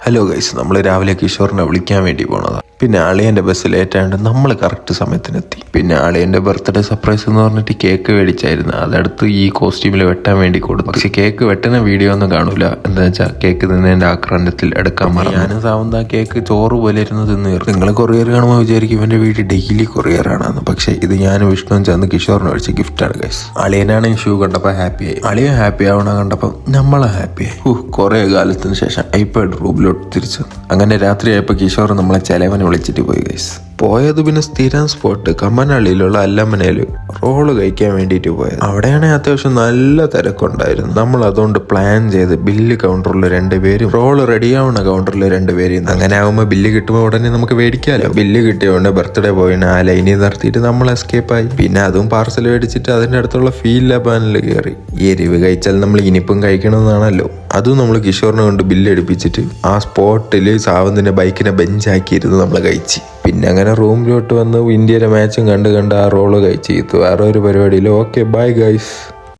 Hello guys, നമ്മൾ രാവിലെ കിഷോറിനെ വിളിക്കാൻ വേണ്ടി പോണതാണ്. പിന്നെ അളിയൻ്റെ ബസ് ലേറ്റായതുകൊണ്ട് നമ്മൾ കറക്റ്റ് സമയത്തിനെത്തി. പിന്നെ അളിയൻ്റെ ബർത്ത്ഡേ സർപ്രൈസ് എന്ന് പറഞ്ഞിട്ട് കേക്ക് മേടിച്ചായിരുന്നു. അതെടുത്ത് ഈ കോസ്റ്റ്യൂമിൽ വെട്ടാൻ വേണ്ടി കൊടുത്തു. പക്ഷെ കേക്ക് വെട്ടുന്ന വീഡിയോ ഒന്നും കാണൂല. എന്താ വെച്ചാൽ കേക്ക് തിന്നതിൻ്റെ ആക്രാന്തത്തിൽ എടുക്കാൻ മറന്നു. ഞാനും സാവന്ത കേക്ക് ചോറ് പോലെ ഇരുന്ന് തിന്ന് തീർന്നു. നിങ്ങൾ കൊറിയർ കാണുമ്പോൾ വിചാരിക്കും ഇവൻ്റെ വീട്ടിൽ ഡെയിലി കൊറിയർ ആണെന്ന്. പക്ഷേ ഇത് ഞാനും വിഷ്ണുവും ചേർന്ന് കിഷോറിന് മേടിച്ച ഗിഫ്റ്റാണ് ഗൈസ്. അളിയനാണെങ്കിൽ ഷൂ കണ്ടപ്പോൾ ഹാപ്പിയായി. അളിയൻ ഹാപ്പി ആവണം കണ്ടപ്പോൾ നമ്മളെ ഹാപ്പിയായി. കുറേ കാലത്തിന് ശേഷം ഐപാഡ് റൂമിലോട്ട് തിരിച്ചു. അങ്ങനെ രാത്രിയായപ്പോൾ കിഷോർ നമ്മളെ ചെലവനെ വിളിച്ചിട്ട് പോയി ഗൈസ്. പോയത് പിന്നെ സ്ഥിരം സ്പോട്ട് കമ്മനള്ളിയിലുള്ള അല്ലമ്മനയില് റോള് കഴിക്കാൻ വേണ്ടിയിട്ട് പോയത്. അവിടെയാണെങ്കിൽ അത്യാവശ്യം നല്ല തിരക്കുണ്ടായിരുന്നു. നമ്മൾ അതുകൊണ്ട് പ്ലാൻ ചെയ്ത് ബില്ല് കൗണ്ടറിൽ 2 പേരും റോള് റെഡിയാവുന്ന കൗണ്ടറിൽ 2 പേരും. അങ്ങനെ ആകുമ്പോൾ ബില്ല് കിട്ടുമ്പോൾ ഉടനെ നമുക്ക് മേടിക്കാമല്ലോ. ബില്ല് കിട്ടിയതുകൊണ്ട് ബർത്ത്ഡേ പോയിന് ആ ലൈനിൽ നിർത്തിയിട്ട് നമ്മൾ എസ്കേപ്പായി. പിന്നെ അതും പാർസൽ മേടിച്ചിട്ട് അതിൻ്റെ അടുത്തുള്ള ഫീൽ ലബാനിൽ കയറി. എരിവ് കഴിച്ചാൽ നമ്മൾ ഇനിപ്പും കഴിക്കണമെന്നാണല്ലോ. അതും നമ്മൾ കിഷോറിനെ കൊണ്ട് ബില്ല് എടുപ്പിച്ചിട്ട് ആ സ്പോട്ടിൽ സാവന്തിൻ്റെ ബൈക്കിനെ ബെഞ്ചാക്കിയിരുന്നു നമ്മൾ കഴിച്ച്. പിന്നെ അങ്ങനെ റൂമിലോട്ട് വന്ന് ഇന്ത്യയുടെ മാച്ചും കണ്ട് ആ റോള് കഴിച്ച് വേറെ ഒരു പരിപാടിയില്ല. Okay bye guys.